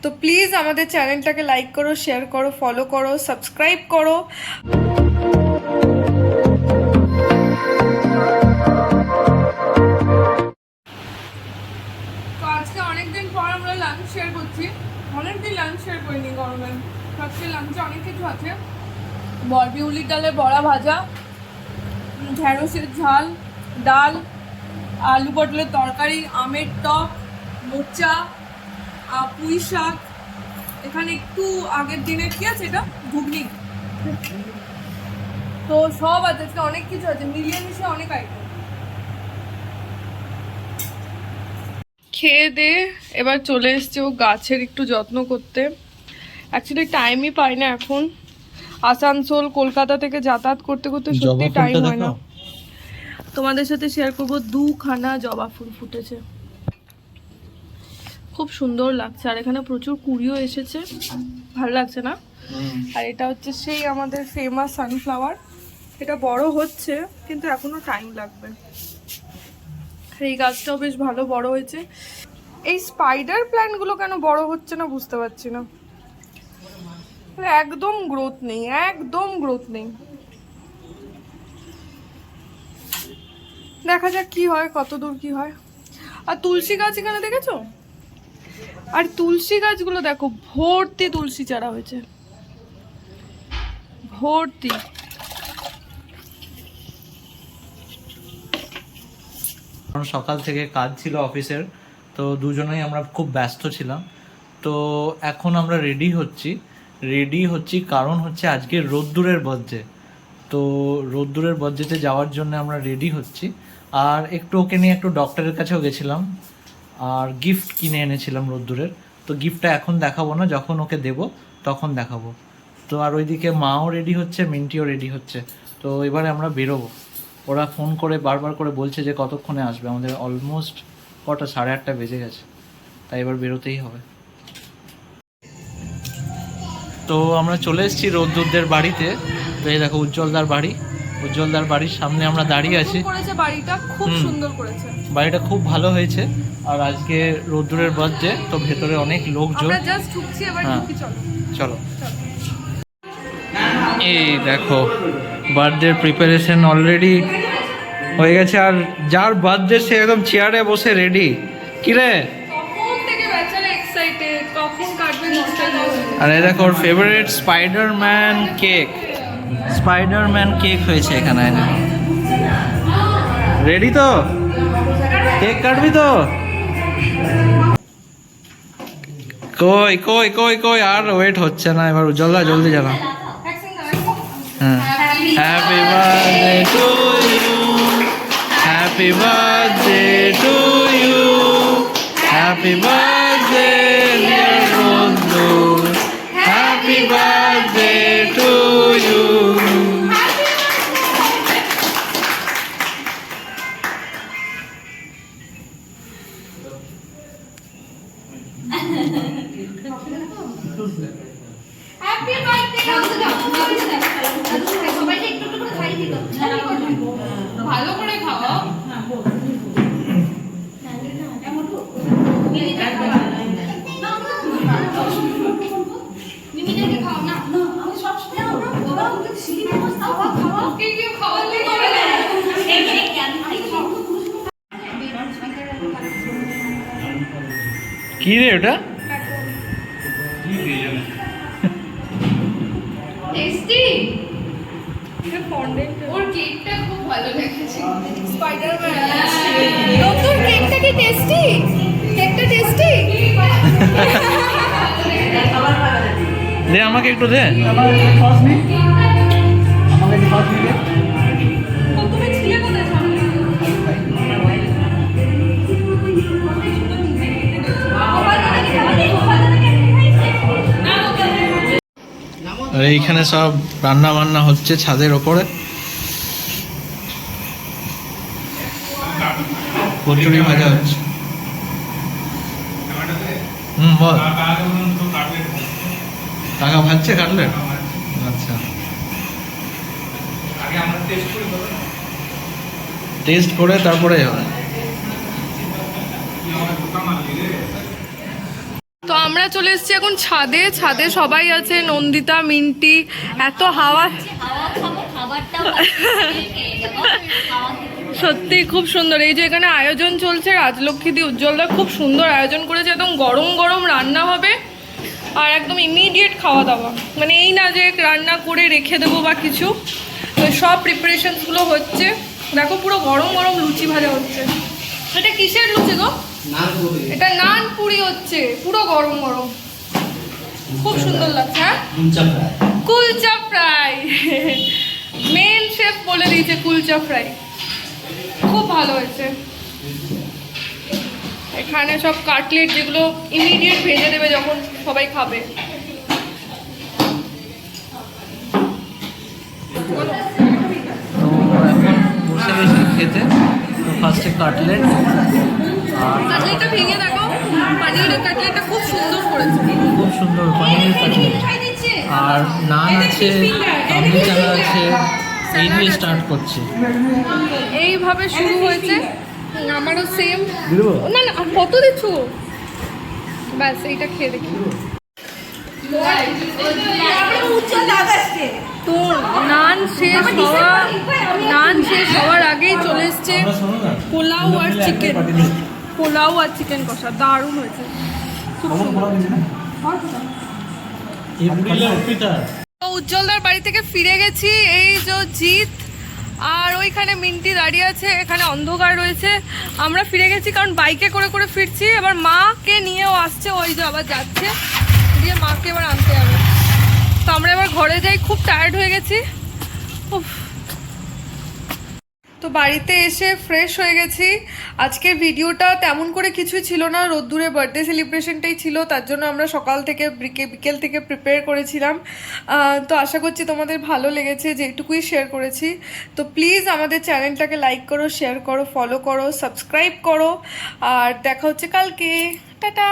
তো প্লিজ আমাদের চ্যানেলটাকে লাইক করো, শেয়ার করো, ফলো করো, সাবস্ক্রাইব করো। তো আজকে অনেকদিন পর আমরা লাঞ্চ শেয়ার করছি। অনেকদিন লাঞ্চ শেয়ার করিনি গরমে। আজকে লাঞ্চে অনেক কিছু আছে। বিউলির ডালের বড়া ভাজা, ঢেঁড়সের ঝাল, ডাল, আলু পটলের তরকারি, আমের টক, মোচা, পুঁই শাক, এখানে একটু আগের দিনের কি আছে এটা ঘুগনি। তো সব আছে, অনেক কিছু আছে, মিলিয়ে মিশিয়ে অনেক আইটেম। খেয়ে দে এবার চলে এসছে ও গাছের একটু যত্ন করতে। অ্যাকচুয়ালি টাইমই পাই না এখন, আসানসোল কলকাতা থেকে যাতায়াত করতে করতে সত্যি টাইম হয় না। তোমাদের সাথে শেয়ার করবো 2খানা জবা ফুল ফুটেছে, খুব সুন্দর লাগছে। আর এখানে প্রচুর কুড়িও এসেছে, ভালো লাগছে না? আর এটা হচ্ছে সেই আমাদের ফেমাস সানফ্লাওয়ার। এটা বড় হচ্ছে কিন্তু এখনো টাইম লাগবে। এই গাছটাও বেশ ভালো বড় হয়েছে। এই স্পাইডার প্ল্যান্টগুলো কেন বড় হচ্ছে না বুঝতে পারছি না, একদম গ্রোথ নেই, একদম গ্রোথ নেই। দেখা যাক কি হয়, কত দূর কি হয়। আর তুলসী গাছ এখানে দেখেছো? আর তুলসী গাছগুলো দেখো, ভর্তি তুলসী চারা হয়েছে, ভর্তি। সকাল থেকে কাজ ছিল অফিসের, তো দুজনেই আমরা খুব ব্যস্ত ছিলাম। তো এখন আমরা রেডি হচ্ছি কারণ হচ্ছে আজকে রোদ্দুরের বজ্জে। তো রোদ্দুরের বজ্জেতে যাওয়ার জন্য আমরা রেডি হচ্ছি। আর একটু ওকে নিয়ে একটু ডক্টরের কাছেও গেছিলাম, আর গিফট কিনে এনেছিলাম রোদ্দুরের। তো গিফটটা এখন দেখাবো না, যখন ওকে দেবো তখন দেখাবো। তো আর ওইদিকে মাও রেডি হচ্ছে, মিন্টিও রেডি হচ্ছে। তো এবারে আমরা বেরোবো। ওরা ফোন করে বারবার করে বলছে যে কতক্ষণে আসবে। আমাদের অলমোস্ট 8:30 বেজে গেছে, তাই এবার বেরোতেই হবে। তো আমরা চলে এসেছি রোদ্দুরদের বাড়িতে। তো এই দেখো উজ্জ্বলদার বাড়ি, উজ্জ্বলদার বাড়ির সামনে আমরা দাঁড়িয়ে আছি। বাড়িটা খুব সুন্দর করেছে, বাড়িটা খুব ভালো হয়েছে। আর আজকে রোদ্দুরের বজ্জে তো ভেতরে অনেক লোকজন। চলো এই দেখো বার্থডে প্রিপারেশন অলরেডি হয়ে গেছে। আর যার বার্থডে সে একদম চেয়ারে বসে রেডি। কি রে? আর এই দেখো ওর ফেভারিট স্পাইডারম্যান কেক হয়েছে এখানে। রেডি তো? কেক কাটবি তো? কই কই কই কই আর ওয়েট হচ্ছে না, এবার উজ্জ্বলদা জলদি জানা। হ্যাঁ, happy birthday to you, happy birthday to you, happy birthday dear বন্ধু, হ্যাপি বার্থডে টু ইউ। ভালো করে খাওয়া। কি রে ওটা? টেস্টি। ওর কেকটা খুব ভালো লেগেছে, স্পাইডারম্যান। নতুন কেকটা কি টেস্টি? কেকটা টেস্টি? দে আমাকে একটু দে। তুমি ছিলে কোথায়? আর এইখানে সব রান্না বান্না হচ্ছে ছাদের ওপরে। কচুরি ভাজা হচ্ছে। বল। টাকা ভাজছে কাটলেট? আচ্ছা, টেস্ট করে তারপরে হবে। তো আমরা চলে এসেছি এখন ছাদে। ছাদে সবাই আছে, নন্দিতা, মিন্টি, এত হাওয়া, সত্যি খুব সুন্দর। এই যে এখানে আয়োজন চলছে, রাজলক্ষ্মী দি উজ্জ্বলদা খুব সুন্দর আয়োজন করেছে, একদম গরম গরম রান্না হবে আর একদম ইমিডিয়েট খাওয়া দাওয়া, মানে এই না যে রান্না করে রেখে দেবো বা কিছু। তো সব প্রিপারেশনসগুলো হচ্ছে, দেখো পুরো গরম গরম লুচি ভাজা হচ্ছে। এটা কিসের লুচি গো? এটা নান পুরি হচ্ছে, পুরো গরম গরম, খুব সুন্দর লাগছে। হ্যাঁ, কুলচা ফ্রাই, মেন শেফ বলে দিয়েছে কুলচা ফ্রাই, খুব ভালো হয়েছে। এখানে সব কাটলেট যেগুলো ইমিডিয়েট ভেজে দেবে যখন সবাই খাবে। তো এখন বসে গেছি খেতে। তো ফার্স্টে কাটলেট, আর কাটলেটটা ভেঙে দেখো, পানিরের কাটলেটটা খুব সুন্দর করেছে, খুব সুন্দর পনিরের কাটলেট, আর নান আছে, কাবলি চানা আছে। এই দিয়ে স্টার্ট করছি। এইভাবে শুরু হয়েছে। আমারও সেম। না না, আর কত দিচ্ছ? ব্যাস এইটা খেয়ে দেখি। তো নান শেষ হওয়ার আগেই চলে এসছে পোলাও আর চিকেন, পোলাও আর চিকেন কষা, দারুণ হয়েছে, খুব সুন্দর। উজ্জ্বলদার বাড়ি থেকে ফিরে গেছি, এই যে জিৎ আর ওইখানে মিন্টি দাঁড়িয়ে আছে, এখানে অন্ধকার রয়েছে। আমরা ফিরে গেছি কারণ বাইকে করে করে ফিরছি, এবার মাকে নিয়েও আসছে, ওই যে আবার যাচ্ছে, দিয়ে মাকে এবার আনতে হবে। তো আমরা এবার ঘরে যাই, খুব টায়ার্ড হয়ে গেছি। উফ। তো বাড়িতে এসে ফ্রেশ হয়ে গেছি। আজকের ভিডিওটা তেমন করে কিছুই ছিল না, রোদ্দুরে বার্থডে সেলিব্রেশনটাই ছিল, তার জন্য আমরা সকাল থেকে বিকেল থেকে প্রিপেয়ার করেছিলাম। তো আশা করছি তোমাদের ভালো লেগেছে, যেটুকুই শেয়ার করেছি। তো প্লিজ আমাদের চ্যানেলটাকে লাইক করো, শেয়ার করো, ফলো করো, সাবস্ক্রাইব করো, আর দেখা হচ্ছে কালকে। টাটা।